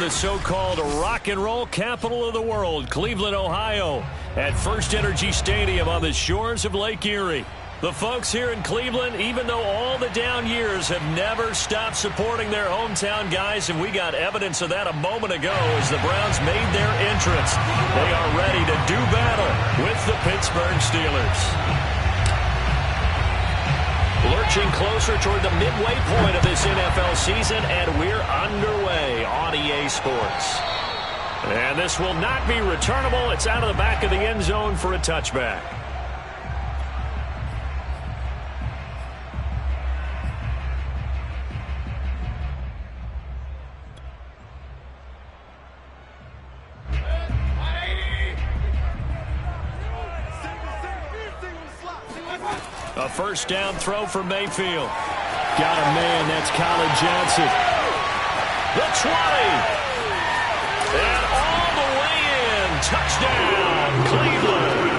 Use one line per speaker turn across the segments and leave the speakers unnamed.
the so-called rock and roll capital of the world, Cleveland, Ohio, at First Energy Stadium on the shores of Lake Erie. The folks here in Cleveland, even though all the down years, have never stopped supporting their hometown guys, and we got evidence of that a moment ago as the Browns made their entrance. They are ready to do battle with the Pittsburgh Steelers. Lurching closer toward the midway point of this NFL season, and we're underway on EA Sports. And this will not be returnable. It's out of the back of the end zone for a touchback. A first down throw for Mayfield. Got a man, that's Colin Johnson. The 20. And all the way in. Touchdown, Cleveland.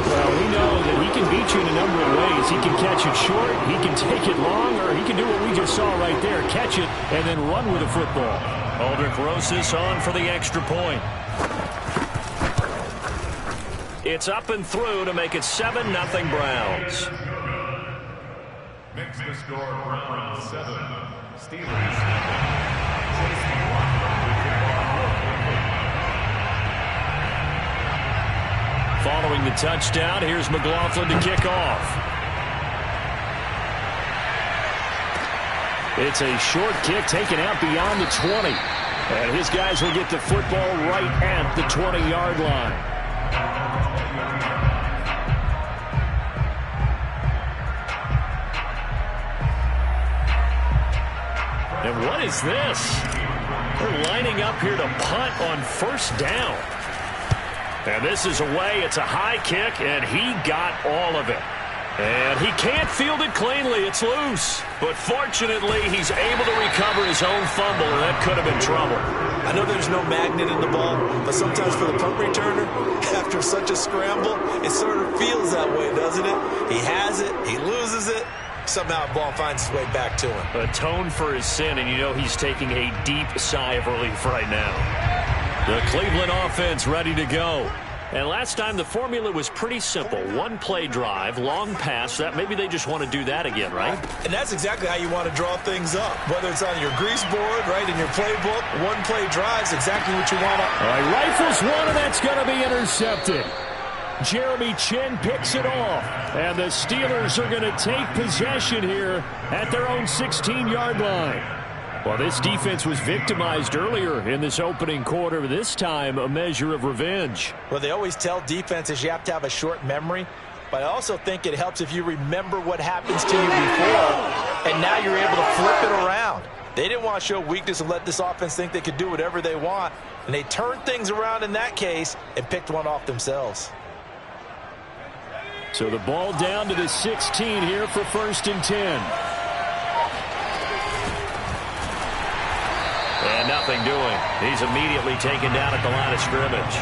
Well, we know that he can beat you in a number of ways. He can catch it short, he can take it long, or he can do what we just saw right there, catch it and then run with the football.
Aldrick Rosas on for the extra point. It's up and through to make it 7-0 Browns.
Makes the score Browns 7, Steelers 7.
Following the touchdown, here's McLaughlin to kick off. It's a short kick taken out beyond the 20. And his guys will get the football right at the 20-yard line. And what is this? They're lining up here to punt on first down. And this is away. It's a high kick, and he got all of it. And he can't field it cleanly. It's loose. But fortunately, he's able to recover his own fumble, and that could have been trouble.
I know there's no magnet in the ball, but sometimes for the punt returner, after such a scramble, it sort of feels that way, doesn't it? He has it, he loses it. Somehow the ball finds its way back to him.
Atone for his sin, and you know he's taking a deep sigh of relief right now. The Cleveland offense ready to go. And last time the formula was pretty simple. One play drive, long pass. That maybe they just want to do that again, right?
And that's exactly how you want to draw things up. Whether it's on your grease board, right, in your playbook, one play drive's exactly what you want to.
All right, rifles one, and that's going to be intercepted. Jeremy Chin picks it off. And the Steelers are going to take possession here at their own 16-yard line. Well, this defense was victimized earlier in this opening quarter. This time, a measure of revenge.
Well, they always tell defenses you have to have a short memory. But I also think it helps if you remember what happens to you before, and now you're able to flip it around. They didn't want to show weakness and let this offense think they could do whatever they want. And they turned things around in that case and picked one off themselves.
So the ball down to the 16 here for 1st and 10.
And nothing doing. He's immediately taken down at the line of scrimmage.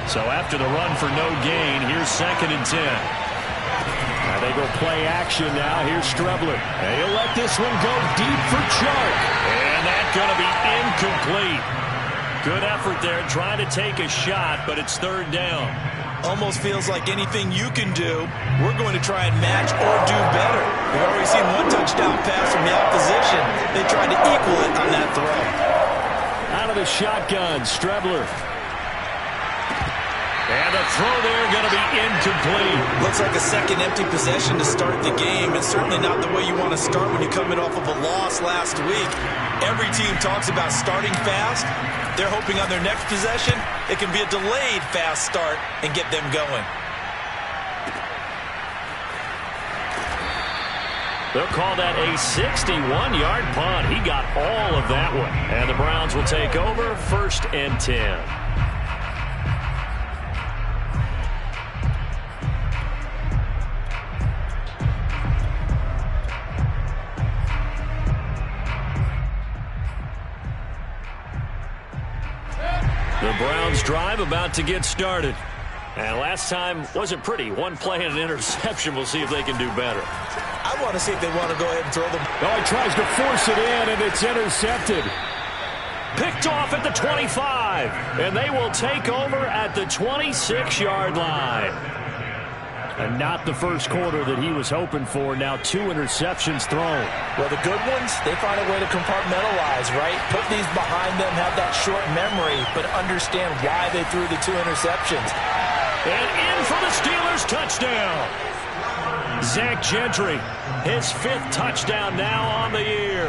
So after the run for no gain, here's 2nd and 10.
Now they go play action now. Here's Strebler. And he'll let this one go deep for Chark.
And that's going to be incomplete. Good effort there trying to take a shot, but it's 3rd down.
Almost feels like anything you can do, we're going to try and match or do better. We've already seen one touchdown pass from the opposition. They tried to equal it on that throw.
Out of the shotgun, Strebler.
And the throw there going to be incomplete.
Looks like a second empty possession to start the game, and certainly not the way you want to start when you're coming off of a loss last week. Every team talks about starting fast. They're hoping on their next possession, it can be a delayed fast start and get them going.
They'll call that a 61-yard punt. He got all of that one. And the Browns will take over 1st and 10. The Browns drive about to get started. And last time wasn't pretty. One play and an interception. We'll see if they can do better.
I want to see if they want to go ahead and throw them.
Oh, he tries to force it in, and it's intercepted.
picked off at the 25. And they will take over at the 26-yard line.
And not the first quarter that he was hoping for. Now 2 interceptions thrown.
Well, the good ones, they find a way to compartmentalize, right? Put these behind them, have that short memory, but understand why they threw the 2 interceptions.
And in for the Steelers touchdown. Zach Gentry, his 5th touchdown now on the year.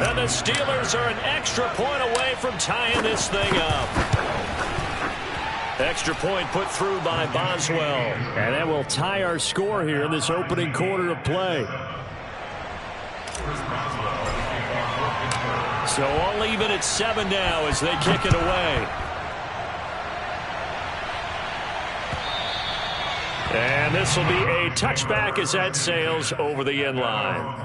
And the Steelers are an extra point away from tying this thing up. Extra point put through by Boswell.
And that will tie our score here in this opening quarter of play.
So all even at 7 now as they kick it away. And this will be a touchback as that sails over the end line.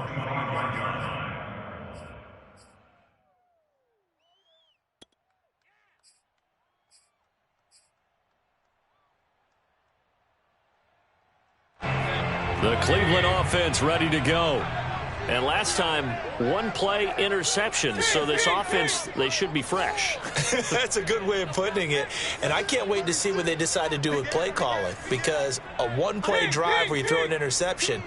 The Cleveland offense ready to go. And last time, 1-play interception. So this offense, they should be fresh.
That's a good way of putting it. And I can't wait to see what they decide to do with play calling. Because a 1-play drive where you throw an interception,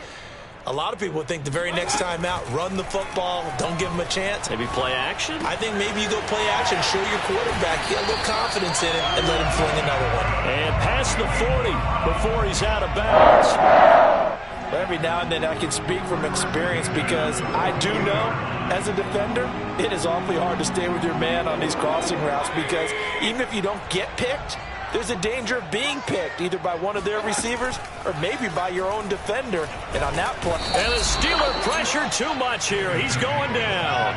a lot of people think the very next time out, run the football, don't give them a chance.
Maybe play action?
I think maybe you go play action, show your quarterback, get a little confidence in it, and let him fling another one.
And past the 40 before he's out of bounds.
Every now and then I can speak from experience because I do know, as a defender, it is awfully hard to stay with your man on these crossing routes because even if you don't get picked, there's a danger of being picked either by one of their receivers or maybe by your own defender. And on that play...
And the Steeler pressure too much here. He's going down.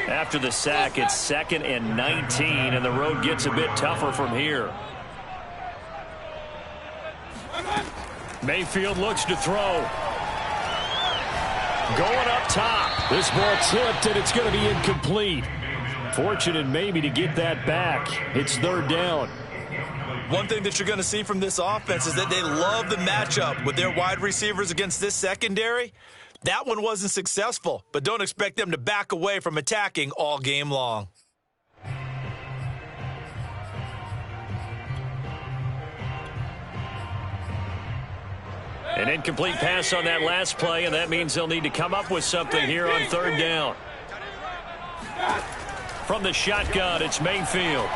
After the sack, it's 2nd and 19, and the road gets a bit tougher from here. Mayfield looks to throw. Going up top.
This ball tipped, and it's going to be incomplete. Fortunate maybe to get that back. It's 3rd down.
One thing that you're going to see from this offense is that they love the matchup with their wide receivers against this secondary. That one wasn't successful, but don't expect them to back away from attacking all game long.
An incomplete pass on that last play, and that means they'll need to come up with something here on 3rd down. From the shotgun, it's Mayfield.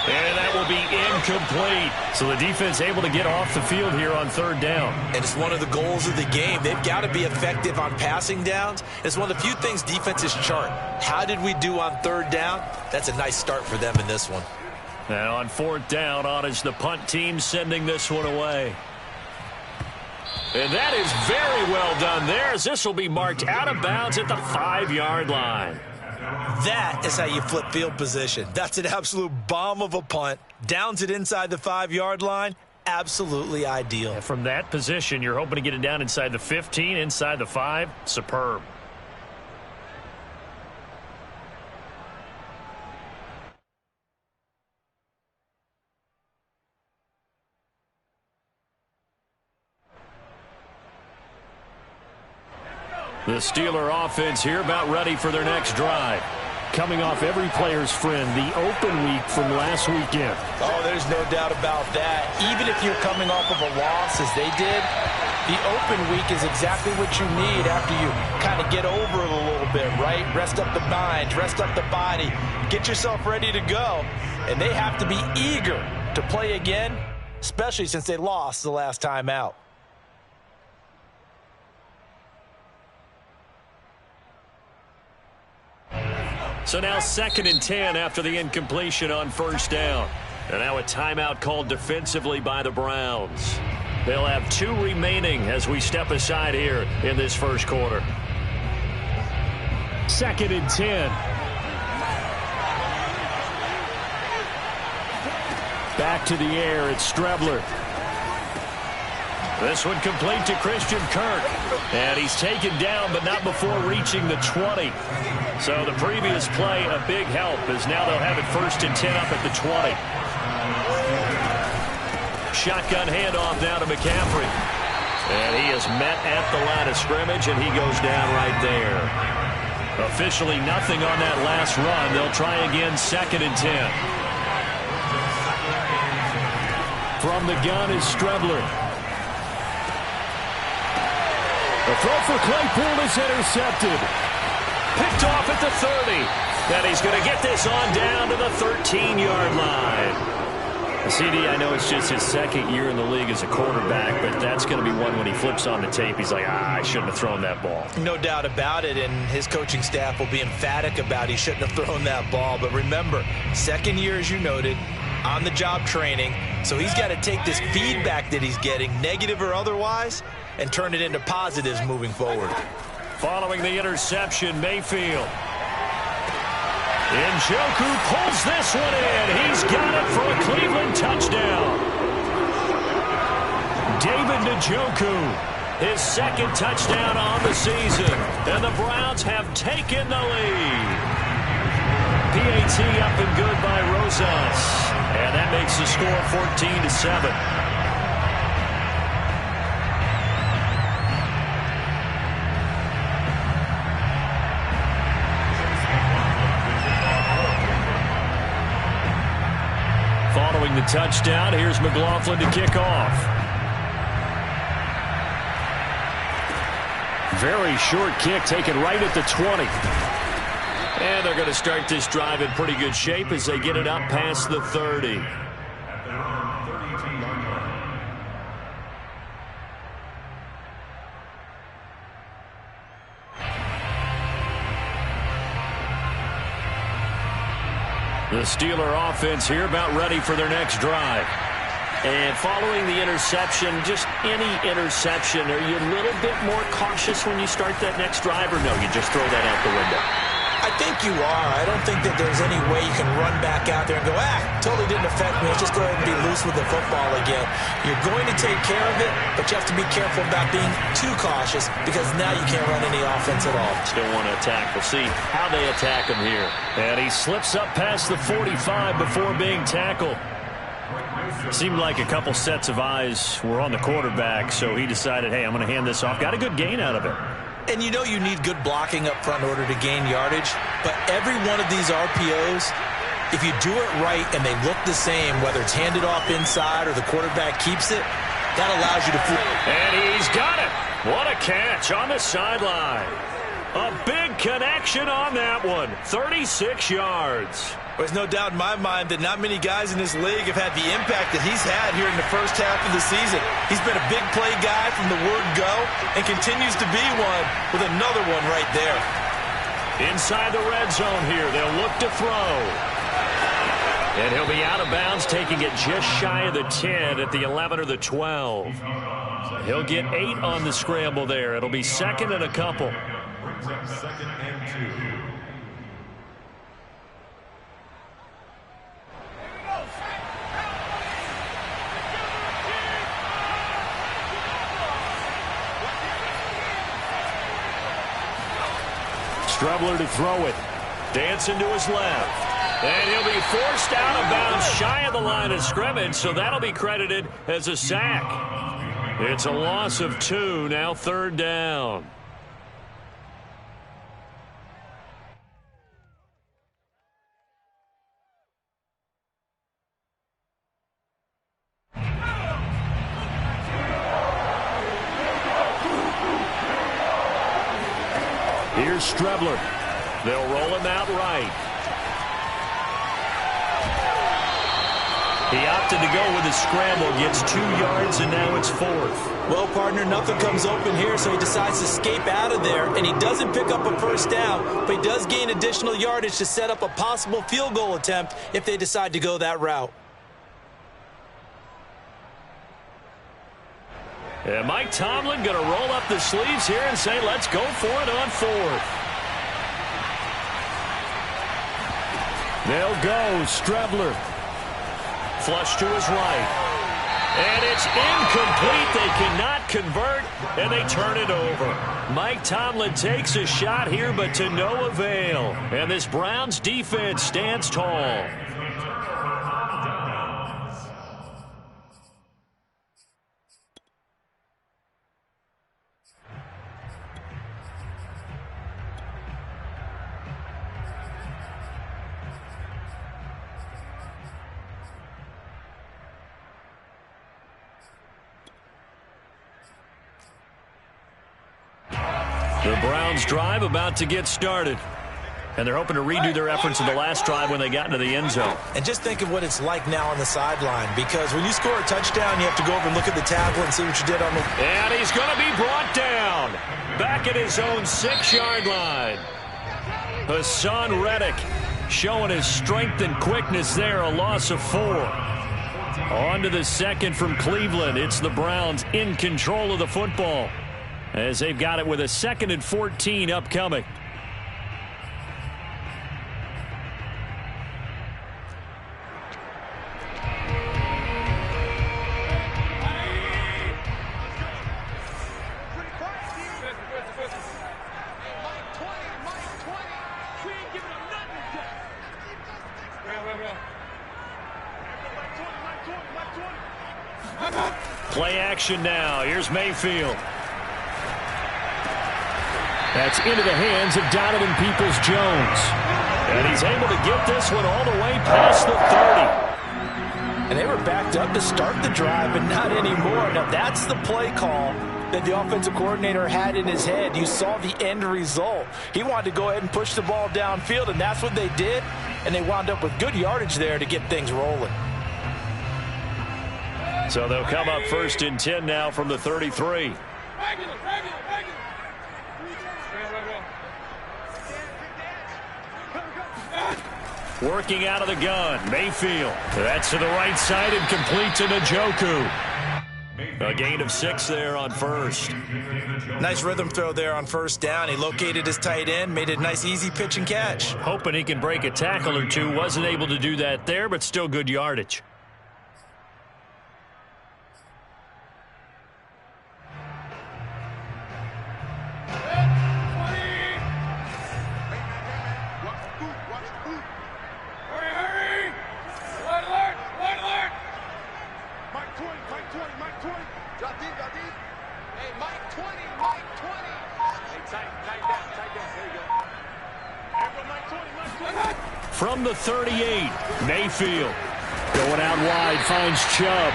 And that will be incomplete. So the defense able to get off the field here on 3rd down.
And it's one of the goals of the game. They've got to be effective on passing downs. It's one of the few things defenses chart. How did we do on 3rd down? That's a nice start for them in this one.
Now on 4th down, on is the punt team sending this one away. And that is very well done there, as this will be marked out of bounds at the 5-yard line.
That is how you flip field position. That's an absolute bomb of a punt. Downs it inside the 5-yard line. Absolutely ideal.
And from that position, you're hoping to get it down inside the 15, inside the 5. Superb. The Steeler offense here about ready for their next drive.
Coming off every player's friend, the open week from last weekend.
Oh, there's no doubt about that. Even if you're coming off of a loss as they did, the open week is exactly what you need after you kind of get over it a little bit, right? Rest up the mind, rest up the body, get yourself ready to go. And they have to be eager to play again, especially since they lost the last time out.
So now 2nd and 10 after the incompletion on 1st down. And now a timeout called defensively by the Browns. They'll have 2 remaining as we step aside here in this first quarter.
2nd and 10. Back to the air, it's Strebler.
This one complete to Christian Kirk. And he's taken down, but not before reaching the 20. So the previous play, a big help, as now they'll have it 1st and 10 up at the 20. Shotgun handoff now to McCaffrey. And he is met at the line of scrimmage, and he goes down right there. Officially nothing on that last run. They'll try again, 2nd and 10.
From the gun is Strebler. The throw for Claypool is intercepted.
Picked off at the 30. And he's going to get this on down to the 13-yard line. CD, I know it's just his 2nd year in the league as a quarterback, but that's going to be one when he flips on the tape. He's like, I shouldn't have thrown that ball.
No doubt about it, and his coaching staff will be emphatic about he shouldn't have thrown that ball. But remember, 2nd year, as you noted, on-the-job training, so he's got to take this feedback that he's getting, negative or otherwise, and turn it into positives moving forward.
Following the interception, Mayfield. Njoku pulls this one in. He's got it for a Cleveland touchdown. David Njoku, his 2nd touchdown on the season. And the Browns have taken the lead. PAT up and good by Rosas. And that makes the score 14-7. Following the touchdown, here's McLaughlin to kick off.
Very short kick taken right at the 20.
And they're going to start this drive in pretty good shape as they get it up past the 30. The Steeler offense here about ready for their next drive. And following the interception, just any interception, are you a little bit more cautious when you start that next drive, or no, you just throw that out the window?
I think you are. I don't think that there's any way you can run back out there and go, totally didn't affect me. Let's just go ahead and be loose with the football again. You're going to take care of it, but you have to be careful about being too cautious because now you can't run any offense at all.
Still want to attack. We'll see how they attack him here.
And he slips up past the 45 before being tackled.
Seemed like a couple sets of eyes were on the quarterback, so he decided, hey, I'm going to hand this off. Got a good gain out of it.
And you know you need good blocking up front in order to gain yardage, but every one of these RPOs, if you do it right and they look the same, whether it's handed off inside or the quarterback keeps it, that allows you to flip.
And he's got it. What a catch on the sideline. A big connection on that one. 36 yards.
There's no doubt in my mind that not many guys in this league have had the impact that he's had here in the first half of the season. He's been a big play guy from the word go and continues to be one with another one right there.
Inside the red zone here, they'll look to throw. And he'll be out of bounds, taking it just shy of the 10 at the 11 or the 12. He'll get 8 on the scramble there. It'll be 2nd and a couple.
2nd and 2.
Strebler to throw it.
Dancing to his left. And he'll be forced out of bounds shy of the line of scrimmage, so that'll be credited as a sack. It's a loss of 2, now 3rd down.
Here's Strebler.
They'll roll him out right. He opted to go with a scramble, gets 2 yards, and now it's 4th.
Well, partner, nothing comes open here, so he decides to escape out of there, and he doesn't pick up a first down, but he does gain additional yardage to set up a possible field goal attempt if they decide to go that route.
And Mike Tomlin going to roll up the sleeves here and say, let's go for it on 4th.
They'll go. Strebler.
Flush to his right. And it's incomplete. They cannot convert, and they turn it over. Mike Tomlin takes a shot here, but to no avail. And this Browns defense stands tall. The Browns drive about to get started. And they're hoping to redo their efforts in the last drive when they got into the end zone.
And just think of what it's like now on the sideline, because when you score a touchdown, you have to go over and look at the tackle and see what you did on the...
And he's going to be brought down back at his own 6-yard line. Hassan Reddick showing his strength and quickness there, a loss of 4. On to the second from Cleveland. It's the Browns in control of the football as they've got it with a 2nd and 14 upcoming. Play action now. Here's Mayfield. That's into the hands of Donovan Peoples-Jones. And he's able to get this one all the way past the 30.
And they were backed up to start the drive, but not anymore. Now, that's the play call that the offensive coordinator had in his head. You saw the end result. He wanted to go ahead and push the ball downfield, and that's what they did. And they wound up with good yardage there to get things rolling.
So they'll come up 1st and 10 now from the 33. Working out of the gun, Mayfield. That's to the right side and complete to Njoku. A gain of 6 there on first.
Nice rhythm throw there on first down. He located his tight end, made it a nice easy pitch and catch.
Hoping he can break a tackle or two. Wasn't able to do that there, but still good yardage. From the 38, Mayfield going out wide, finds Chubb.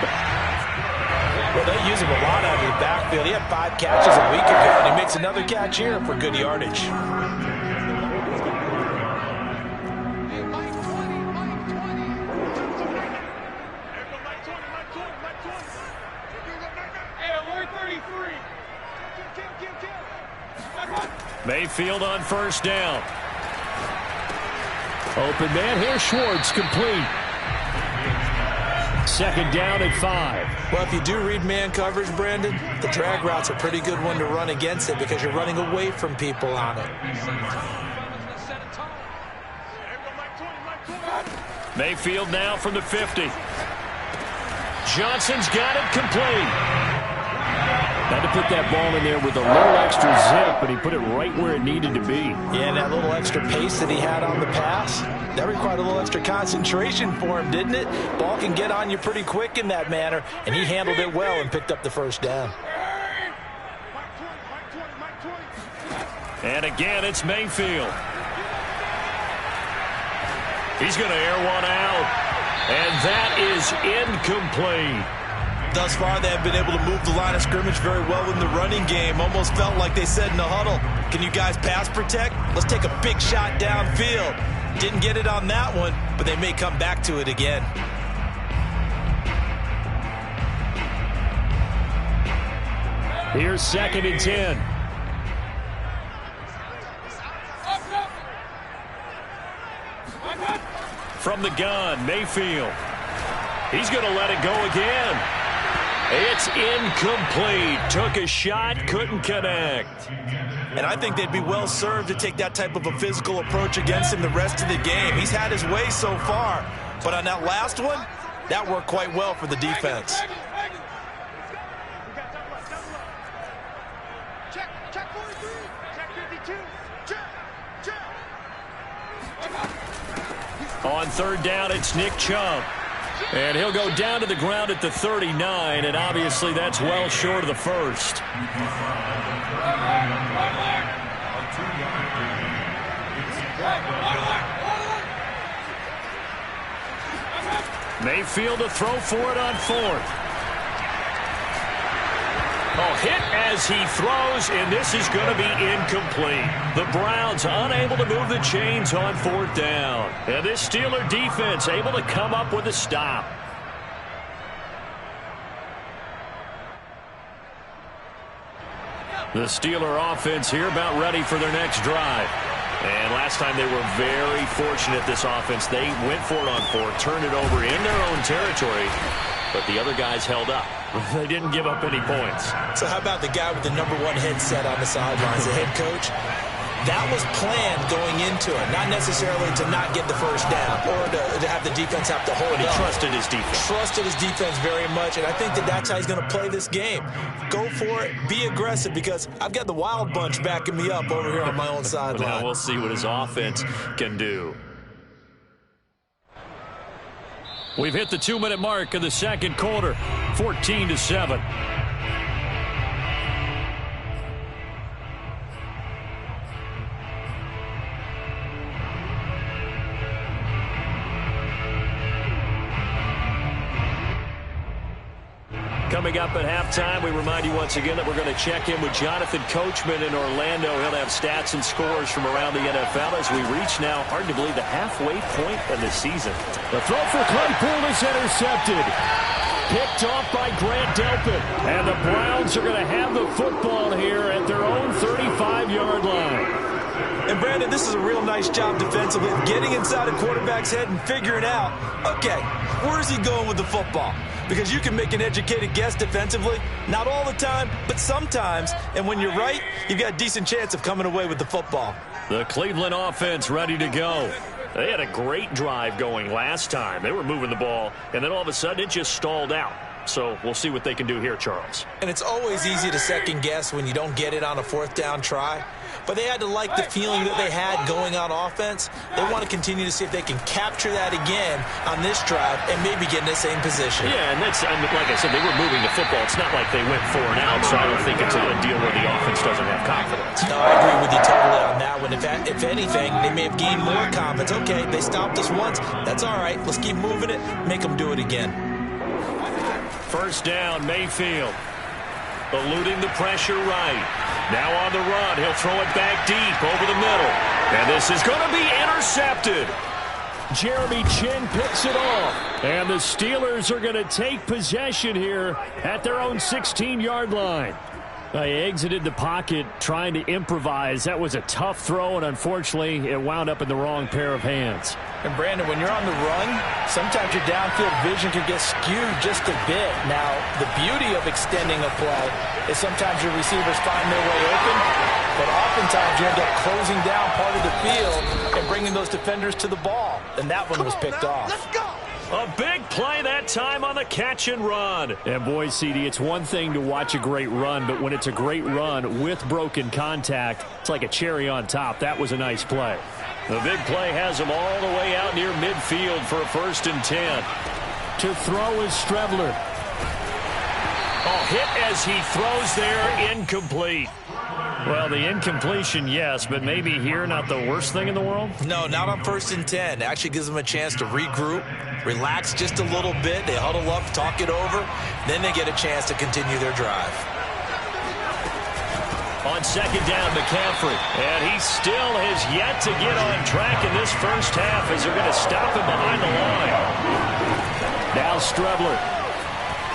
Well, they use him a lot out of the backfield. He had 5 catches a week ago, and he makes another catch here for good yardage.
Mayfield on first down. Open man here, Schwartz, complete. 2nd down at 5.
Well, if you do read man coverage, Brandon, the drag route's a pretty good one to run against it because you're running away from people on it.
Mayfield now from the 50. Johnson's got it complete. Had to put that ball in there with a little extra zip, but he put it right where it needed to be.
Yeah, and that little extra pace that he had on the pass, that required a little extra concentration for him, didn't it? Ball can get on you pretty quick in that manner, and he handled it well and picked up the first down.
And again, it's Mayfield. He's going to air one out, and that is incomplete.
Thus far, they have been able to move the line of scrimmage very well in the running game. Almost felt like they said in the huddle, can you guys pass protect? Let's take a big shot downfield. Didn't get it on that one, but they may come back to it again.
Here's 2nd and 10. From the gun, Mayfield. He's going to let it go again. It's incomplete. Took a shot, couldn't connect.
And I think they'd be well served to take that type of a physical approach against him the rest of the game. He's had his way so far, but on that last one, that worked quite well for the defense.
On 3rd down, it's Nick Chubb. And he'll go down to the ground at the 39, and obviously that's well short of the first. Mayfield to throw for it on 4th. Oh, hit as he throws, and this is going to be incomplete. The Browns unable to move the chains on 4th down. And this Steeler defense able to come up with a stop. The Steeler offense here about ready for their next drive. And last time they were very fortunate, this offense. They went for it on 4th, turned it over in their own territory, but the other guys held up. They didn't give up any points.
So how about the guy with the #1 headset on the sidelines, the head coach? That was planned going into it, not necessarily to not get the first down or to have the defense have to hold
But he
up.
trusted his defense.
Trusted his defense very much, and I think that's how he's going to play this game. Go for it. Be aggressive, because I've got the Wild Bunch backing me up over here on my own sideline.
Now we'll see what his offense can do. We've hit the 2-minute mark of the second quarter, 14-7. Coming up at halftime, we remind you once again that we're going to check in with Jonathan Coachman in Orlando. He'll have stats and scores from around the NFL as we reach now, hard to believe, the halfway point of the season.
The throw for Claypool is intercepted. Picked off by Grant Delpit. And the Browns are going to have the football here at their own 35-yard line.
And, Brandon, this is a real nice job defensively of getting inside a quarterback's head and figuring out, okay, where is he going with the football? Because you can make an educated guess defensively, not all the time, but sometimes. And when you're right, you've got a decent chance of coming away with the football.
The Cleveland offense ready to go. They had a great drive going last time. They were moving the ball, and then all of a sudden it just stalled out. So we'll see what they can do here, Charles.
And it's always easy to second guess when you don't get it on a 4th down try. But they had to like the feeling that they had going on offense. They want to continue to see if they can capture that again on this drive and maybe get in the same position.
Yeah, and that's, I mean, like I said, they were moving the football. It's not like they went 4 and out, so I don't think it's a deal where the offense doesn't have confidence.
No, I agree with you totally on that one. If anything, they may have gained more confidence. Okay, they stopped us once. That's all right. Let's keep moving it. Make them do it again.
First down, Mayfield. Eluding the pressure right. Now on the run. He'll throw it back deep over the middle. And this is going to be intercepted.
Jeremy Chin picks it off. And the Steelers are going to take possession here at their own 16-yard line. They exited the pocket trying to improvise. That was a tough throw, and unfortunately, it wound up in the wrong pair of hands.
And, Brandon, when you're on the run, sometimes your downfield vision can get skewed just a bit. Now, the beauty of extending a play is sometimes your receivers find their way open, but oftentimes you end up closing down part of the field and bringing those defenders to the ball. And that one was picked off.
Let's go.
A big play that time on the catch and run.
And boy, CD, it's one thing to watch a great run, but when it's a great run with broken contact, it's like a cherry on top. That was a nice play.
The big play has him all the way out near midfield for a 1st and 10.
To throw is Strebler.
Oh, hit as he throws there, incomplete. Well, the incompletion, yes, but maybe here not the worst thing in the world?
No, not on 1st and 10. It actually gives them a chance to regroup, relax just a little bit. They huddle up, talk it over. Then they get a chance to continue their drive.
On 2nd down, McCaffrey. And he still has yet to get on track in this first half as they're going to stop him behind the line.
Now Strebler.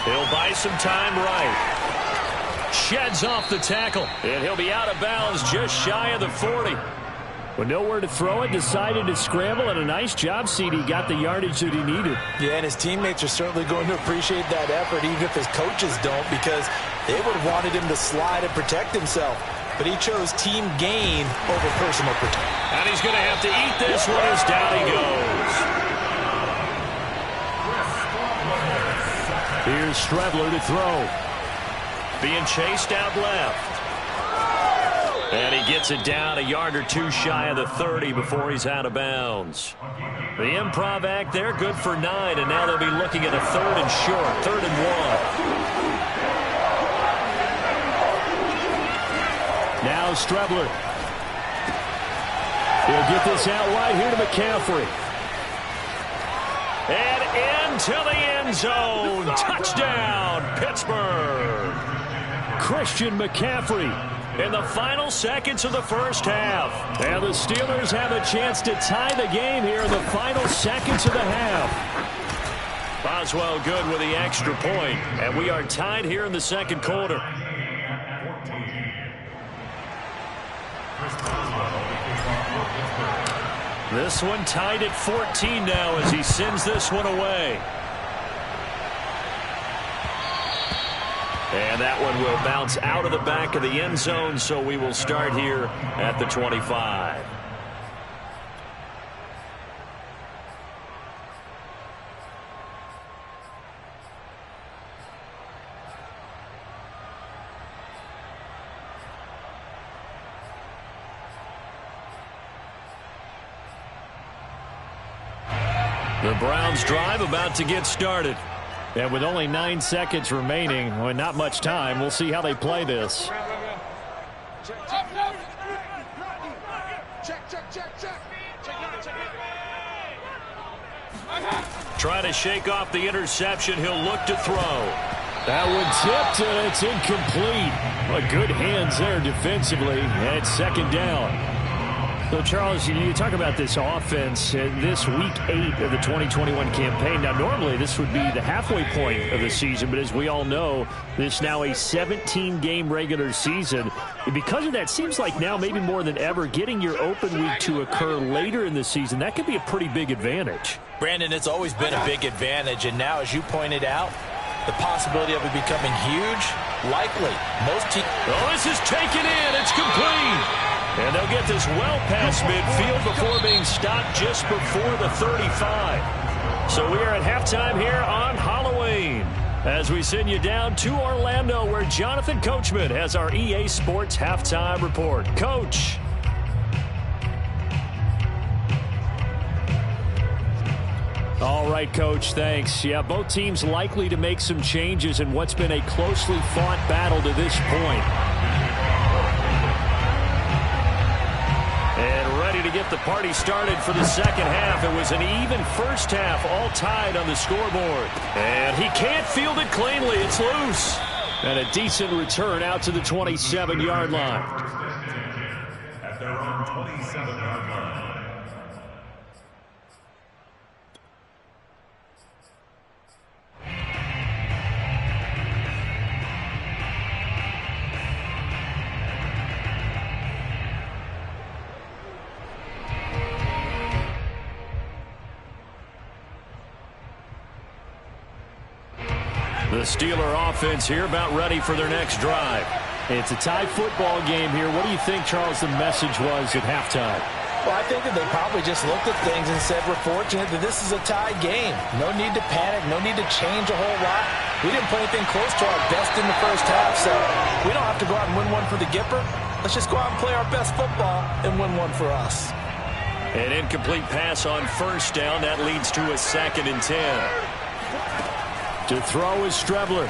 He'll buy some time right. Sheds off the tackle. And he'll be out of bounds just shy of the 40.
With nowhere to throw it, decided to scramble, and a nice job, CD. Got the yardage that he needed.
Yeah, and his teammates are certainly going to appreciate that effort, even if his coaches don't, because they would have wanted him to slide and protect himself. But he chose team gain over personal protection.
And he's going to have to eat this one as down he goes.
Here's Strebler to throw.
Being chased out left. And he gets it down a yard or two shy of the 30 before he's out of bounds. The improv act there, good for 9, and now they'll be looking at a 3rd and short, 3rd and 1.
Now Strebler. He'll get this out wide here to McCaffrey.
And into the end zone. Touchdown, Pittsburgh.
Christian McCaffrey.
In the final seconds of the first half.
And the Steelers have a chance to tie the game here in the final seconds of the half.
Boswell good with the extra point. And we are tied here in the second quarter. This one tied at 14 now as he sends this one away. And that one will bounce out of the back of the end zone, so we will start here at the 25. The Browns drive about to get started.
And with only 9 seconds remaining, well, not much time, we'll see how they play this.
Trying to shake off the interception. He'll look to throw.
That one tipped, and it's incomplete. Well, good hands there defensively, and it's second down. So, Charles, you talk about this offense, this week 8 of the 2021 campaign. Now, normally this would be the halfway point of the season, but as we all know, this is now a 17-game regular season. And because of that, seems like now maybe more than ever, getting your open week to occur later in the season, that could be a pretty big advantage.
Brandon, it's always been a big advantage, and now, as you pointed out, the possibility of it becoming huge, likely. Most teams.
Oh, this is taken in. It's complete. And they'll get this well past midfield before being stopped just before the 35. So we are at halftime here on Halloween as we send you down to Orlando where Jonathan Coachman has our EA Sports halftime report. Coach.
All right, Coach, thanks. Yeah, both teams likely to make some changes in what's been a closely fought battle to this point.
And ready to get the party started for the second half. It was an even first half, all tied on the scoreboard. And he can't field it cleanly. It's loose.
And a decent return out to the 27-yard line.
At their own 27-yard line.
The Steeler offense here about ready for their next drive.
It's a tie football game here. What do you think, Charles, the message was at halftime?
Well, I think that they probably just looked at things and said, we're fortunate that this is a tied game. No need to panic. No need to change a whole lot. We didn't play anything close to our best in the first half, so we don't have to go out and win one for the Gipper. Let's just go out and play our best football and win one for us.
An incomplete pass on first down. That leads to a 2nd and 10.
To throw is Strebler.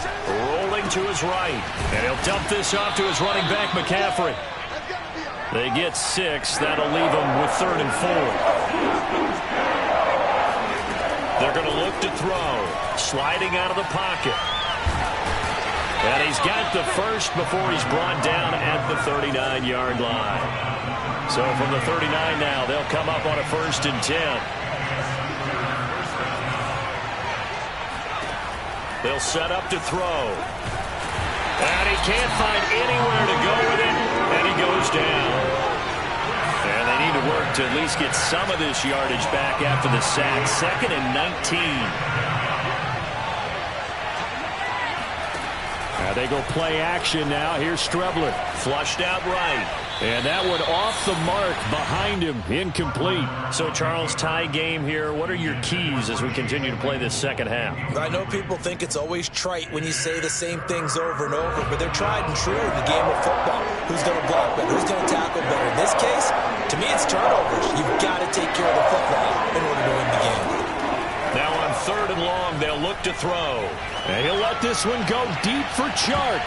Rolling to his right. And he'll dump this off to his running back, McCaffrey. They get 6. That'll leave them with 3rd and 4. They're going to look to throw. Sliding out of the pocket. And he's got the first before he's brought down at the 39-yard line. So from the 39 now, they'll come up on a 1st and 10. They'll set up to throw. And he can't find anywhere to go with it. And he goes down. And they need to work to at least get some of this yardage back after the sack. 2nd and 19.
Now they go play action now. Here's Strebler.
Flushed out right.
And that one off the mark behind him. Incomplete.
So, Charles, tie game here. What are your keys as we continue to play this second half?
I know people think it's always trite when you say the same things over and over, but they're tried and true in the game of football. Who's going to block better? Who's going to tackle better? In this case, to me, it's turnovers. You've got to take care of the football in order to win the game.
Now on 3rd and long, they'll look to throw.
And he'll let this one go deep for Chark.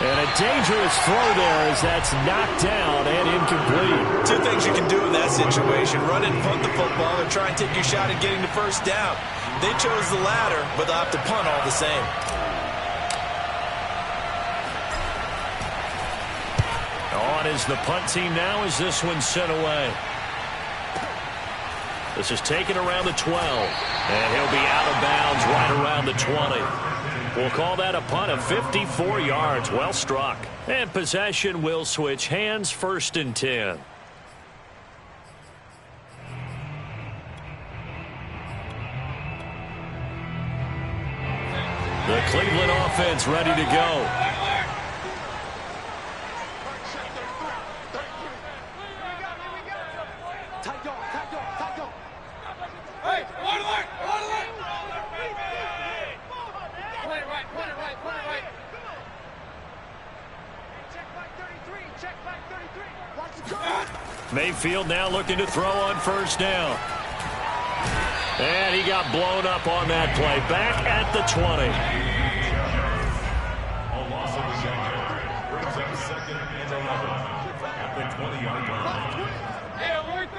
And a dangerous throw there as that's knocked down and incomplete.
2 things you can do in that situation. Run and punt the football or try and take your shot at getting the first down. They chose the latter, but they'll have to punt all the same.
as the punt team now as this one sent away. This is taken around the 12. And he'll be out of bounds right around the 20. We'll call that a punt of 54 yards. Well struck. And possession will switch hands, 1st and 10. The Cleveland offense ready to go. Mayfield now looking to throw on 1st down. And he got blown up on that play. Back at the 20.
A loss of the game. Brings up 2nd and 11 at the 20-yard line.
Hey, alert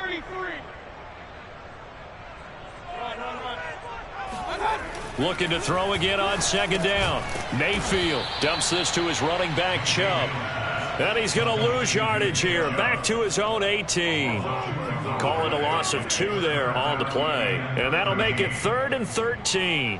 33.
Looking to throw again on 2nd down. Mayfield dumps this to his running back, Chubb. And he's going to lose yardage here. Back to his own 18. Call it a loss of 2 there on the play. And that'll make it 3rd and 13.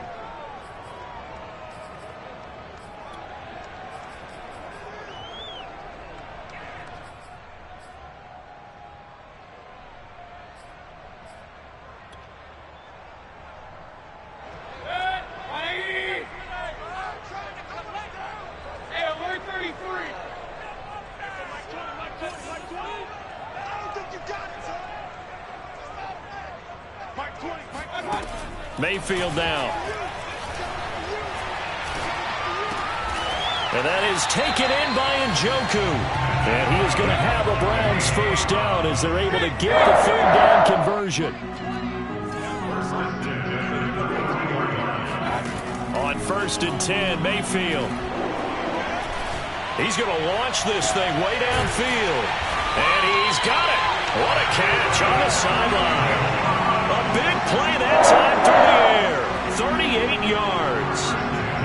Mayfield now. And that is taken in by Njoku. And he is going to have a Browns 1st down as they're able to get the 3rd down conversion. On 1st and 10, Mayfield. He's going to launch this thing way downfield. And he's got it. What a catch on the sideline. A big play that time through the air. 38 yards.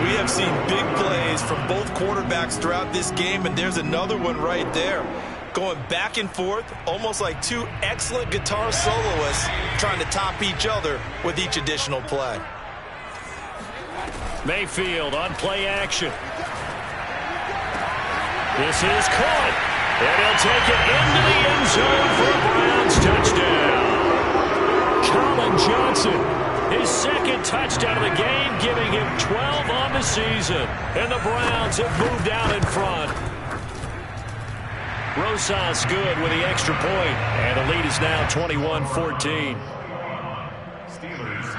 We have seen big plays from both quarterbacks throughout this game, and there's another one right there. Going back and forth, almost like 2 excellent guitar soloists trying to top each other with each additional play.
Mayfield on play action. This is caught. And he'll take it into the end zone for a Browns touchdown. Colin Johnson, his 2nd touchdown of the game, giving him 12 on the season. And the Browns have moved out in front. Rosas good with the extra point. And the lead is now 21-14.
Steelers.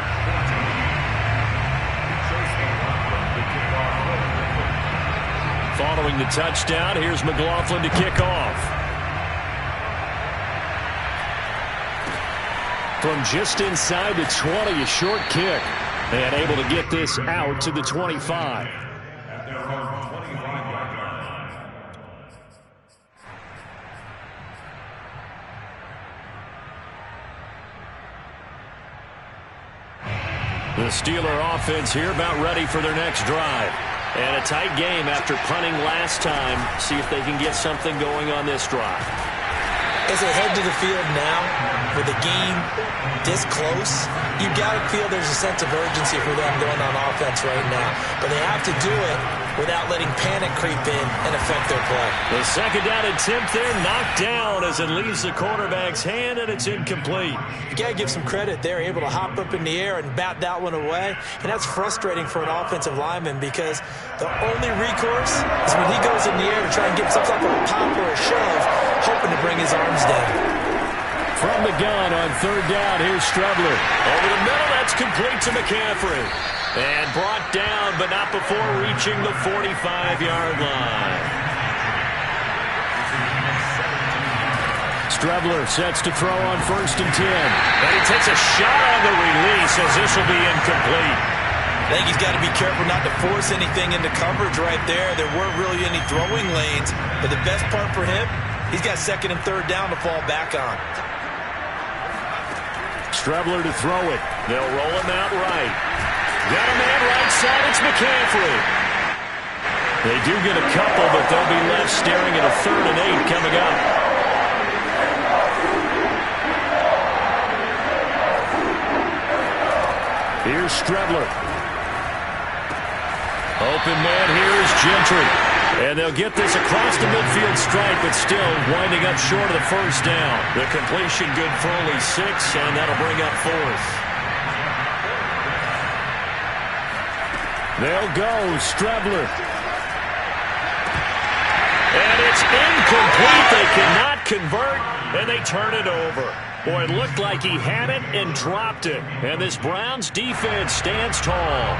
Following the touchdown, here's McLaughlin to kick off. From just inside the 20, a short kick. And able to get this out to the 25.
At their own 25-yard line.
The Steeler offense here about ready for their next drive. And a tight game after punting last time. See if they can get something going on this drive.
As they head to the field now, with the game this close, you've got to feel there's a sense of urgency for them going on offense right now. But they have to do it without letting panic creep in and affect their play.
The 2nd down attempt there knocked down as it leaves the quarterback's hand, and it's incomplete.
You got to give some credit. They're able to hop up in the air and bat that one away. And that's frustrating for an offensive lineman because the only recourse is when he goes in the air to try and get some type of a pop or a shove, hoping to bring his arms down.
From the gun on 3rd down, here's Strebler. Over the middle, that's complete to McCaffrey. And brought down, but not before reaching the 45-yard line. Strebler sets to throw on 1st and 10. And he takes a shot on the release as this will be incomplete.
I think he's got to be careful not to force anything into coverage right there. There weren't really any throwing lanes. But the best part for him, he's got 2nd and 3rd down to fall back on.
Strebler to throw it. They'll roll him out right. Got a man right side. It's McCaffrey. They do get a couple, but they'll be left staring at a 3rd and 8 coming up. Here's Strebler. Open man here is Gentry. And they'll get this across the midfield stripe, but still winding up short of the first down. The completion good for only 6, and that'll bring up 4th.
They'll go, Strebler.
And it's incomplete. They cannot convert, and they turn it over. Boy, it looked like he had it and dropped it. And this Browns defense stands tall.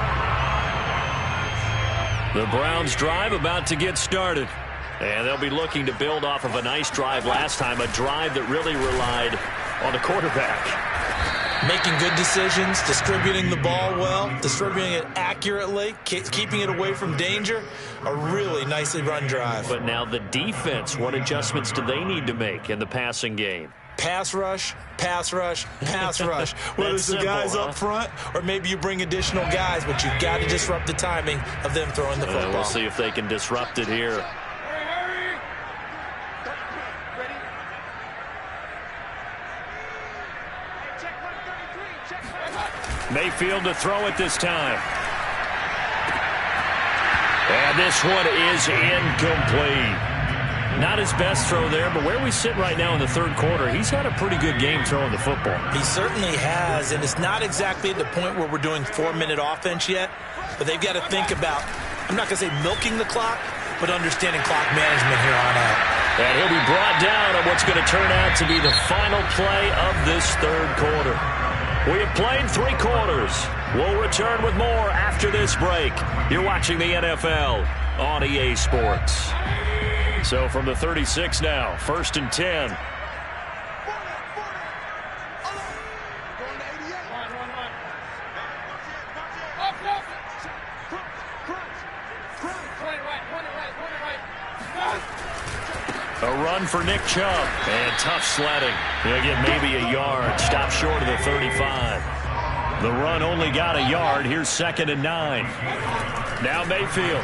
The Browns drive about to get started. And they'll be looking to build off of a nice drive last time, a drive that really relied on the quarterback.
Making good decisions, distributing the ball well, distributing it accurately, keeping it away from danger. A really nicely run drive.
But now the defense, what adjustments do they need to make in the passing game?
Pass rush, pass rush, pass rush. Whether it's the guys up front or maybe you bring additional guys, but you've got to disrupt the timing of them throwing the football.
We'll see if they can disrupt it here. Mayfield to throw it this time. And this one is incomplete. Not his best throw there, but where we sit right now in the 3rd quarter, he's had a pretty good game throwing the football.
He certainly has, and it's not exactly at the point where we're doing 4-minute offense yet, but they've got to think about, I'm not going to say milking the clock, but understanding clock management here on out.
And he'll be brought down on what's going to turn out to be the final play of this 3rd quarter. We have played 3 quarters. We'll return with more after this break. You're watching the NFL on EA Sports. So from the 36 now, 1st and 10. A run for Nick Chubb. And tough sledding. He'll get maybe a yard. Stop short of the 35. The run only got a yard. Here's 2nd and 9. Now Mayfield.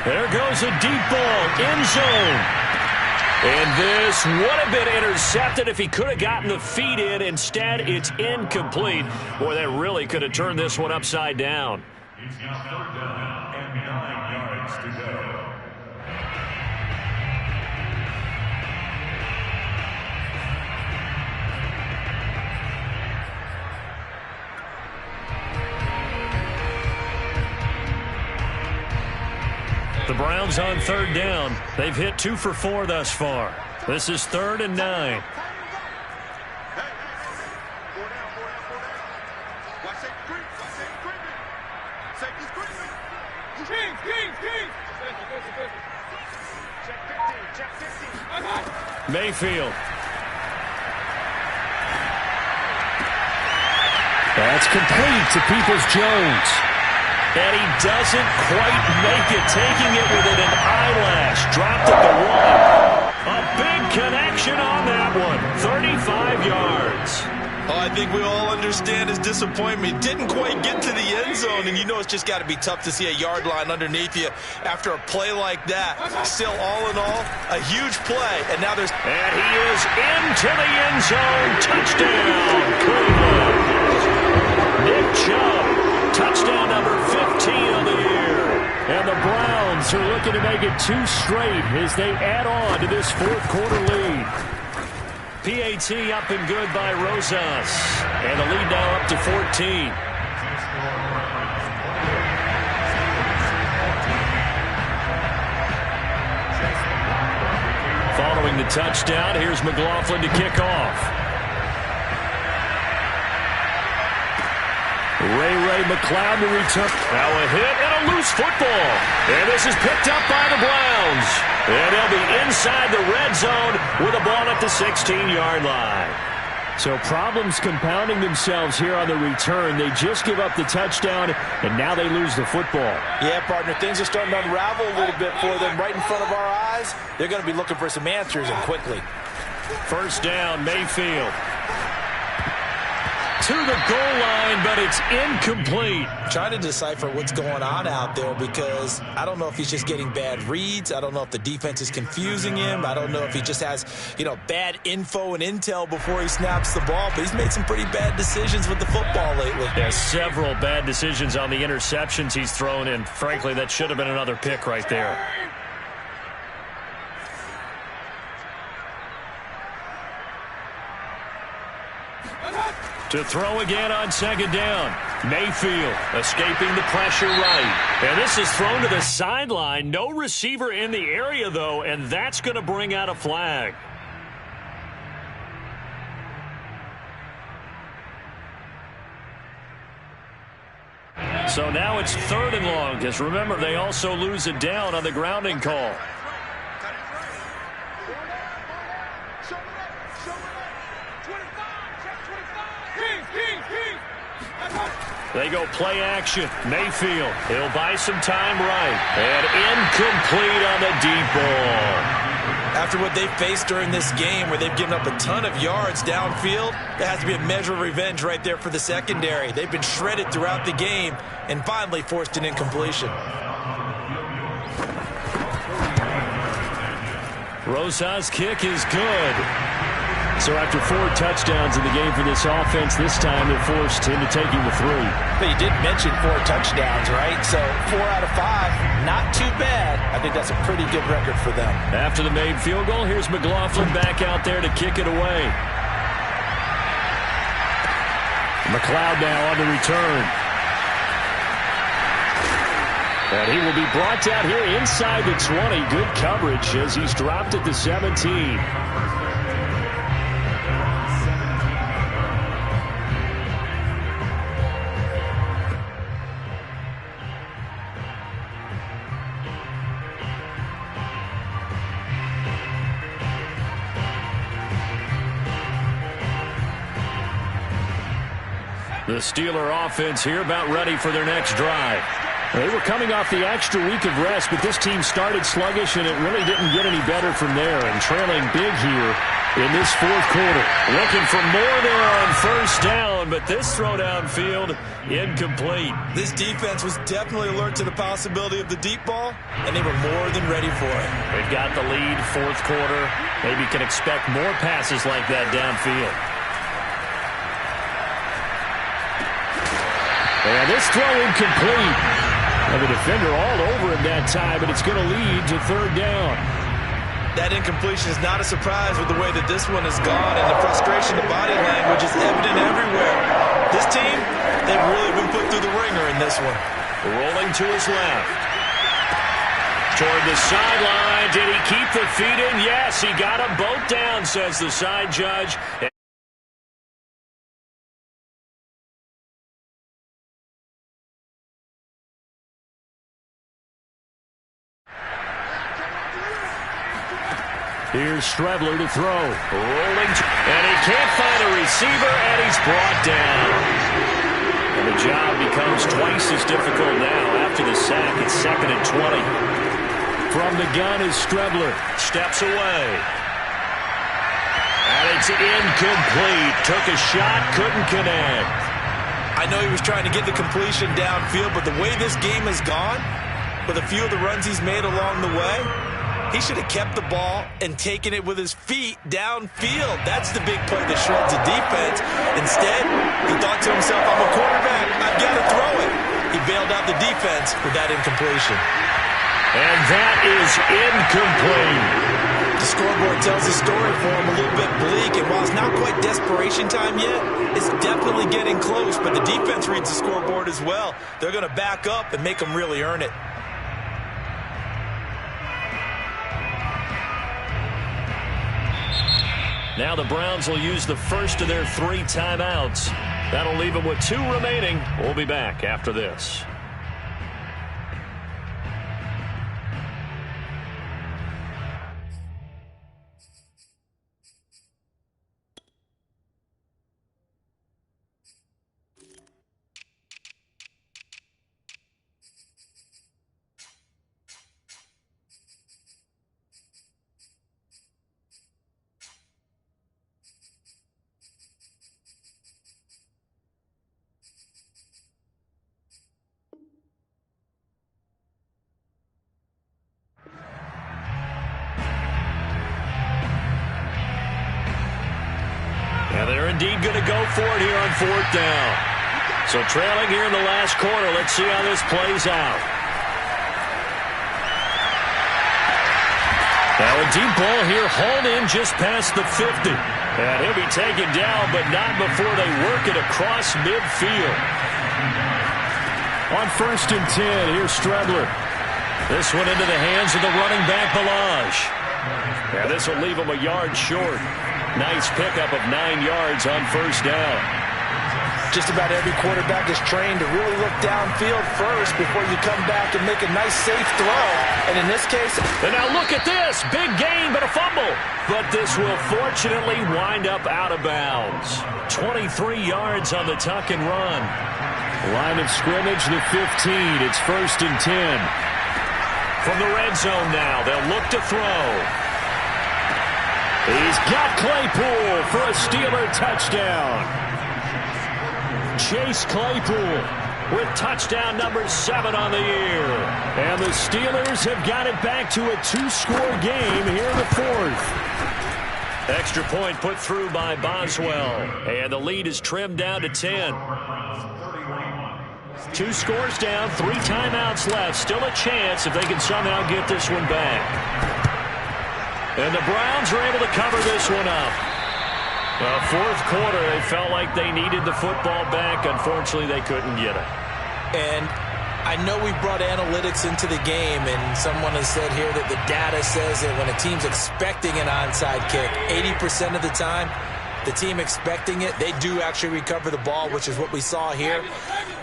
There goes a deep ball, end zone. And this would have been intercepted if he could have gotten the feet in. Instead, it's incomplete. Boy, that really could have turned this one upside down.
He's now 3rd down and 9 yards to go.
The Browns on 3rd down. They've hit 2 for 4 thus far. This is 3rd and 9. Mayfield.
That's complete to Peoples-Jones.
And he doesn't quite make it, taking it within an eyelash. Dropped at the 1. A big connection on that one. 35 yards.
Oh, I think we all understand his disappointment. Didn't quite get to the end zone, and you know it's just got to be tough to see a yard line underneath you after a play like that. Still, all in all, a huge play, and now there's...
And he is into the end zone. Touchdown, Cleveland. Nick Chubb, touchdown number 15 of the year.
And the Browns are looking to make it 2 straight as they add on to this 4th quarter lead.
PAT up and good by Rosas. And the lead now up to 14. Following the touchdown, here's McLaughlin to kick off.
Ray McLeod to return.
Now a hit and a loose football. And this is picked up by the Browns. And they'll be inside the red zone with a ball at the 16-yard line.
So problems compounding themselves here on the return. They just give up the touchdown, and now they lose the football.
Yeah, partner, things are starting to unravel a little bit for them right in front of our eyes. They're going to be looking for some answers, and quickly.
1st down, Mayfield. to the goal line, but it's incomplete.
Trying to decipher what's going on out there because I don't know if he's just getting bad reads. I don't know if the defense is confusing him. I don't know if he just has, bad info and intel before he snaps the ball. But he's made some pretty bad decisions with the football lately.
There's several bad decisions on the interceptions he's thrown, and frankly, that should have been another pick right there. To throw again on second down. Mayfield escaping the pressure right. And this is thrown to the sideline. No receiver in the area, though, and that's going to bring out a flag. So now it's 3rd and long, because remember, they also lose it down on the grounding call. They go play action. Mayfield, he'll buy some time right. And incomplete on the deep ball.
After what they've faced during this game where they've given up a ton of yards downfield, there has to be a measure of revenge right there for the secondary. They've been shredded throughout the game and finally forced an incompletion.
Rosa's kick is good. So after 4 touchdowns in the game for this offense, this time they're forced into taking the 3.
But you did mention 4 touchdowns, right? So 4 out of 5, not too bad. I think that's a pretty good record for them.
After the made field goal, here's McLaughlin back out there to kick it away. McLeod now on the return. And he will be brought down here inside the 20. Good coverage as he's dropped at the 17. The Steeler offense here about ready for their next drive. They were coming off the extra week of rest, but this team started sluggish, and it really didn't get any better from there, and trailing big here in this 4th quarter. Looking for more there on 1st down, but this throw downfield, incomplete.
This defense was definitely alert to the possibility of the deep ball, and they were more than ready for it.
They've got the lead, 4th quarter. Maybe can expect more passes like that downfield. And this throw incomplete. And the defender all over him that time, but it's going to lead to 3rd down.
That incompletion is not a surprise with the way that this one has gone, and the frustration, the body language is evident everywhere. This team, they've really been put through the ringer in this one.
Rolling to his left. Toward the sideline. Did he keep the feet in? Yes, he got them both down, says the side judge. Here's Strebler to throw. Rolling. And he can't find a receiver, and he's brought down. And the job becomes twice as difficult now after the sack. It's 2nd and 20. From the gun is Strebler. Steps away. And it's incomplete. Took a shot, couldn't connect.
I know he was trying to get the completion downfield, but the way this game has gone, with a few of the runs he's made along the way, he should have kept the ball and taken it with his feet downfield. That's the big play that shreds a defense. Instead, he thought to himself, I'm a quarterback, I've got to throw it. He bailed out the defense with that incompletion.
And that is incomplete.
The scoreboard tells the story for him a little bit bleak, and while it's not quite desperation time yet, it's definitely getting close, but the defense reads the scoreboard as well. They're going to back up and make them really earn it.
Now the Browns will use the first of their 3 timeouts. That'll leave them with 2 remaining. We'll be back after this. they're indeed going to go for it here on 4th down. So trailing here in the last quarter. Let's see how this plays out. Now a deep ball here hauled in just past the 50. And he'll be taken down, but not before they work it across midfield.
On 1st and 10, here's Strebler.
This one into the hands of the running back, Balaj. And this will leave him a yard short. Nice pickup of 9 yards on 1st down.
Just about every quarterback is trained to really look downfield first before you come back and make a nice, safe throw. And in this case...
And now look at this. Big gain, but a fumble. But this will fortunately wind up out of bounds. 23 yards on the tuck and run.
Line of scrimmage, the 15. It's 1st and 10.
From the red zone now, they'll look to throw.
He's got Claypool for a Steeler touchdown. Chase Claypool with touchdown number 7 on the year. And the Steelers have got it back to a 2-score game here in the 4th.
Extra point put through by Boswell. And the lead is trimmed down to 10. 2 scores down, 3 timeouts left. Still a chance if they can somehow get this one back. And the Browns are able to cover this one up. 4th quarter, they felt like they needed the football back. Unfortunately, they couldn't get it.
And I know we brought analytics into the game, and someone has said here that the data says that when a team's expecting an onside kick, 80% of the time, the team expecting it, they do actually recover the ball, which is what we saw here.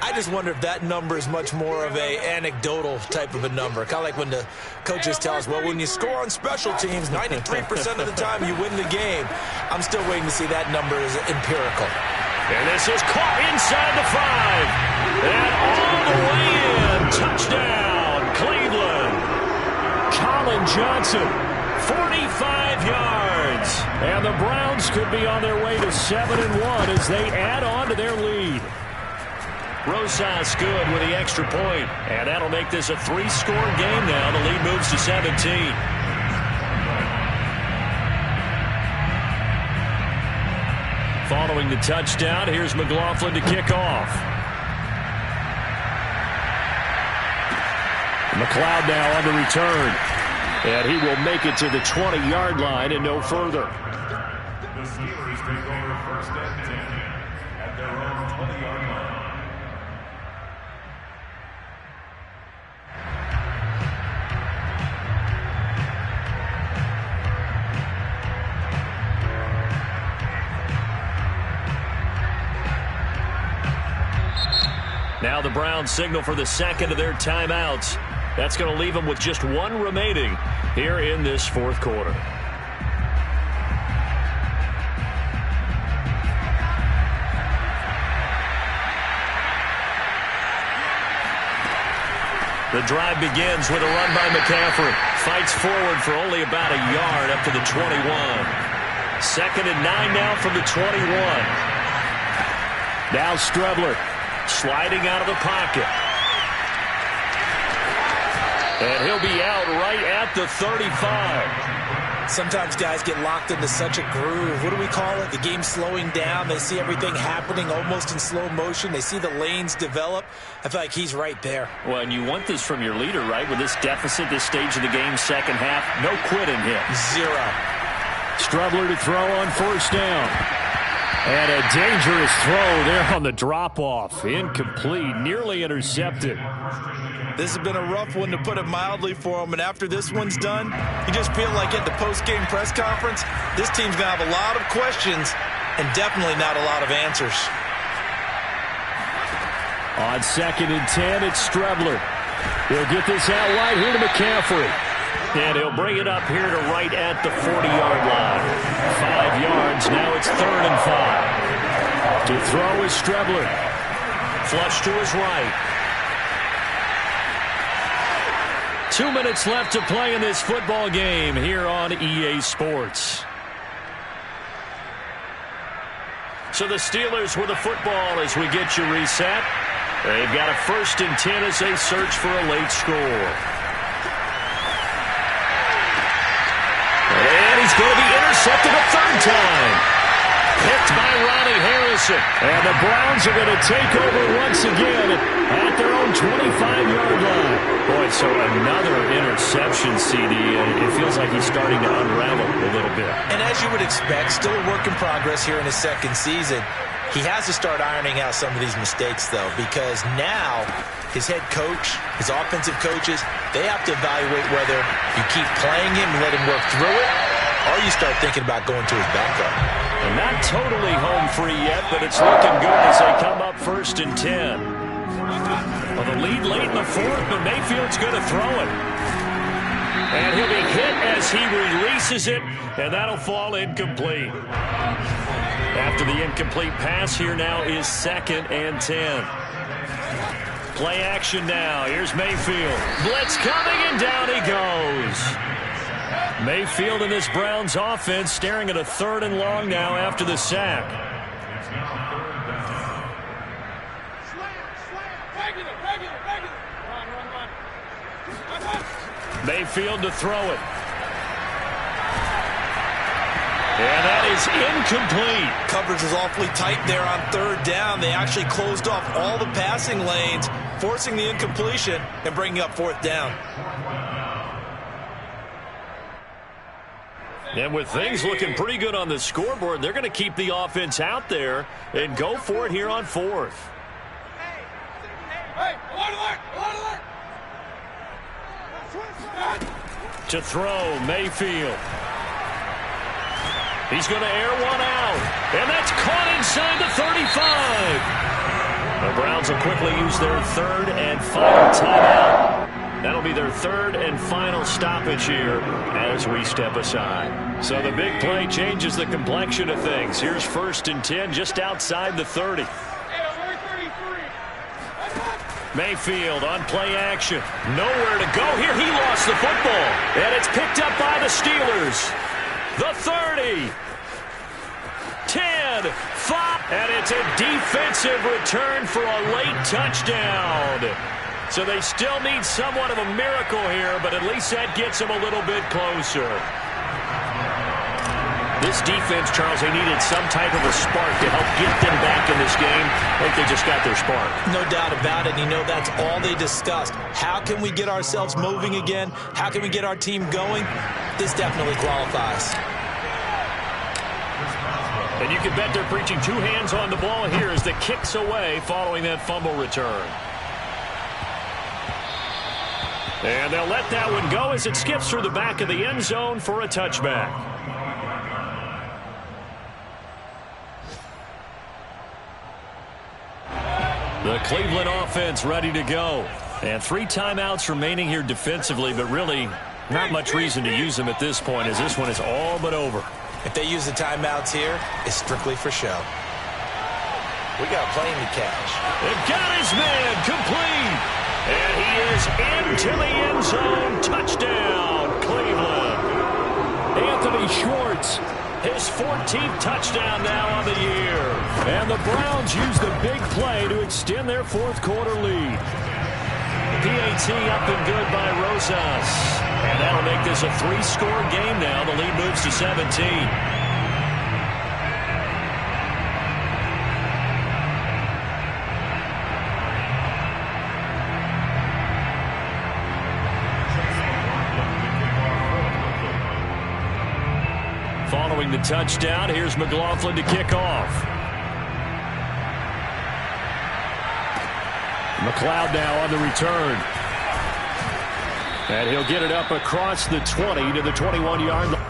I just wonder if that number is much more of a anecdotal type of a number. Kind of like when the coaches tell us, well, when you score on special teams, 93% of the time you win the game. I'm still waiting to see that number is empirical.
And this is caught inside the 5. And all the way in. Touchdown, Cleveland.
Colin Johnson, 45 yards. And the Browns could be on their way to 7-1 as they add on to their lead.
Rosas good with the extra point. And that'll make this a 3-score game now. The lead moves to 17. Following the touchdown, here's McLaughlin to kick off.
McLeod now on the return. And he will make it to the 20-yard line and no further.
The Steelers take over 1st and 10 at their own 20-yard line.
Now the Browns signal for the second of their timeouts. That's going to leave them with just 1 remaining here in this 4th quarter. The drive begins with a run by McCaffrey. Fights forward for only about a yard up to the 21. 2nd and 9 now from the 21.
Now Strebler
sliding out of the pocket. And he'll be out right at the 35.
Sometimes guys get locked into such a groove. What do we call it? The game slowing down. They see everything happening almost in slow motion. They see the lanes develop. I feel like he's right there.
Well, and you want this from your leader, right? With this deficit, this stage of the game, second half, no quitting him.
0.
Strebler to throw on 1st down. And a dangerous throw there on the drop-off. Incomplete, nearly intercepted.
This has been a rough one, to put it mildly, for him. And after this one's done, you just feel like at the post-game press conference, this team's going to have a lot of questions and definitely not a lot of answers.
On 2nd and 10, it's Strebler. He'll get this out wide here to McCaffrey.
And he'll bring it up here to right at the 40-yard line. 5 yards. Now it's 3rd and 5.
To throw is Strebler.
Flush to his right. 2 minutes left to play in this football game here on EA Sports. So the Steelers with the football as we get you reset. They've got a 1st and 10 as they search for a late score. And he's going to be intercepted a 3rd time.
picked by Ronnie Harrison. And the Browns are going to take over once again at their own 25-yard line.
Boy, so another interception, CD, and it feels like he's starting to unravel a little bit.
And as you would expect, still a work in progress here in his second season. He has to start ironing out some of these mistakes, though, because now his head coach, his offensive coaches, they have to evaluate whether you keep playing him and let him work through it, or you start thinking about going to his backup.
And not totally home free yet, but it's looking good as they come up 1st and 10. Well, the lead late in the fourth, but Mayfield's going to throw it. And he'll be hit as he releases it, and that'll fall incomplete. After the incomplete pass, here now is 2nd and 10. Play action now. Here's Mayfield. Blitz coming, and down he goes. Mayfield in this Browns offense staring at a 3rd and long now after the sack. Mayfield to throw it. And that is incomplete.
Coverage is awfully tight there on 3rd down. They actually closed off all the passing lanes, forcing the incompletion and bringing up 4th down.
And with things looking pretty good on the scoreboard, they're going to keep the offense out there and go for it here on 4th. To throw, Mayfield. He's going to air one out. And that's caught inside the 35. The Browns will quickly use their 3rd and final timeout. That'll be their 3rd and final stoppage here as we step aside. So the big play changes the complexion of things. Here's 1st and 10 just outside the 30. Mayfield on play action. Nowhere to go here. He lost the football. And it's picked up by the Steelers. The 30. 10. 5. And it's a defensive return for a late touchdown. So they still need somewhat of a miracle here, but at least that gets them a little bit closer. This defense, Charles, they needed some type of a spark to help get them back in this game. I think they just got their spark.
No doubt about it. You know, that's all they discussed. How can we get ourselves moving again? How can we get our team going? This definitely qualifies.
And you can bet they're preaching 2 hands on the ball here as the kick's away following that fumble return. And they'll let that one go as it skips through the back of the end zone for a touchback. The Cleveland offense ready to go. And 3 timeouts remaining here defensively, but really not much reason to use them at this point as this one is all but over.
If they use the timeouts here, it's strictly for show. We got plenty to catch.
They've got his man complete. And he is into the end zone. Touchdown, Cleveland.
Anthony Schwartz,
his 14th touchdown now on the year.
And the Browns use the big play to extend their 4th quarter lead.
PAT up and good by Rosas. And that'll make this a 3-score game now. The lead moves to 17. Following the touchdown, here's McLaughlin to kick off.
McLeod now on the return. And he'll get it up across the 20 to the 21-yard line.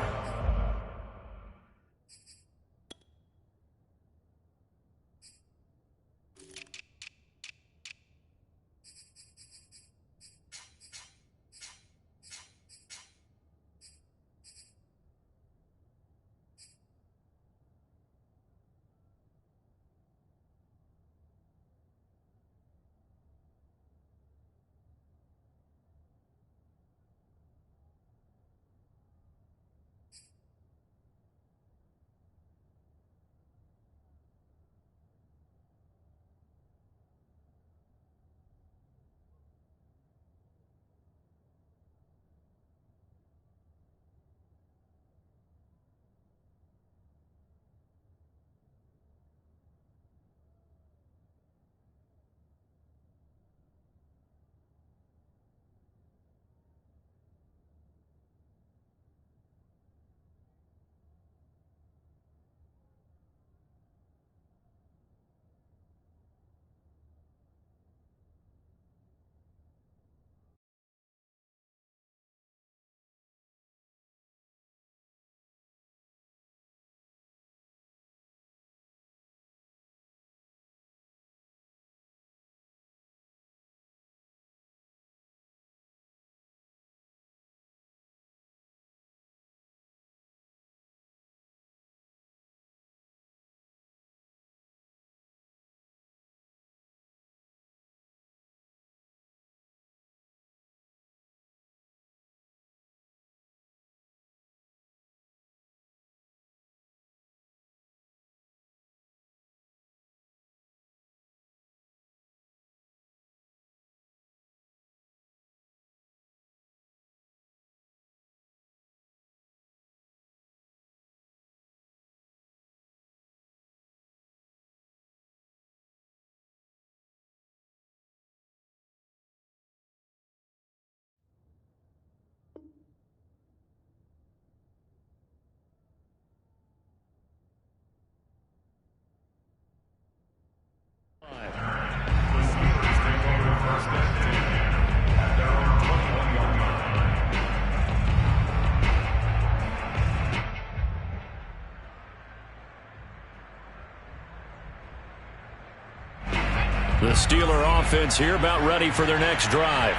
The Steeler offense here about ready for their next drive.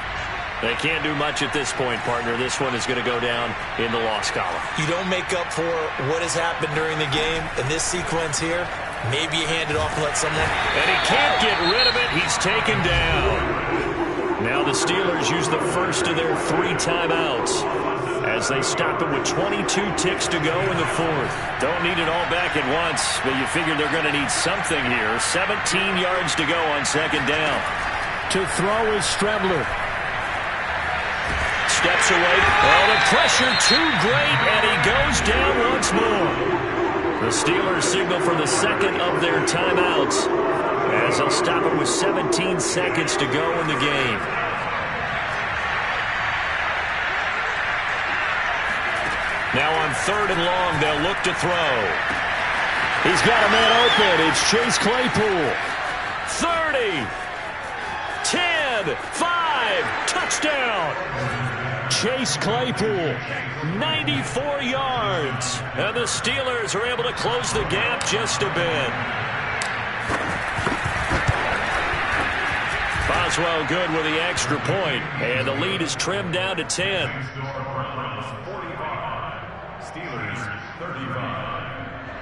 They can't do much at this point, partner. This one is going to go down in the loss column.
You don't make up for what has happened during the game. In this sequence here, maybe you hand it off and let someone.
And he can't get rid of it. He's taken down. Now the Steelers use the first of their 3 timeouts as they stop it with 22 ticks to go in the 4th. Don't need it all back at once, but you figure they're going to need something here. 17 yards to go on 2nd down.
To throw is Strebler.
Steps away. Oh, the pressure too great, and he goes down once more. The Steelers signal for the 2nd of their timeouts as they'll stop it with 17 seconds to go in the game. Now on 3rd and long, they'll look to throw.
He's got a man open. It's Chase Claypool.
30, 10, 5, touchdown.
Chase Claypool,
94 yards. And the Steelers are able to close the gap just a bit. Boswell good with the extra point, and the lead is trimmed down to 10.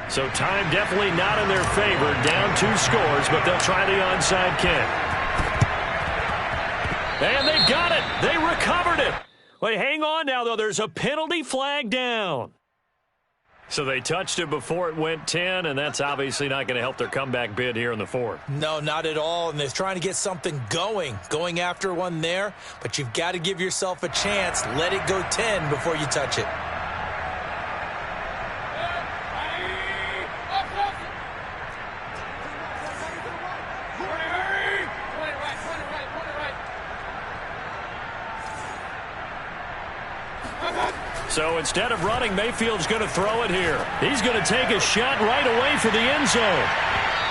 So time definitely not in their favor. Down 2 scores, but they'll try the onside kick. And they've got it. They recovered it. Wait, hang on now, though. There's a penalty flag down. So they touched it before it went 10, and that's obviously not going to help their comeback bid here in the 4th.
No, not at all, and they're trying to get something going after one there, but you've got to give yourself a chance. Let it go 10 before you touch it.
So instead of running, Mayfield's going to throw it here. He's going to take a shot right away for the end zone.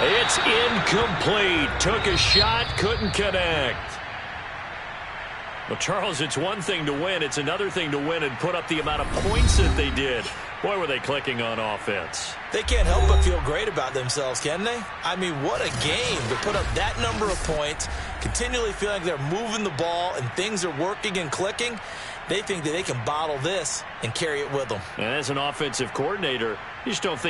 It's incomplete. Took a shot, couldn't connect. Well, Charles, it's one thing to win. It's another thing to win and put up the amount of points that they did. Boy, were they clicking on offense.
They can't help but feel great about themselves, can they? I mean, what a game to put up that number of points, continually feeling like they're moving the ball and things are working and clicking. They think that they can bottle this and carry it with them.
And as an offensive coordinator, you just don't think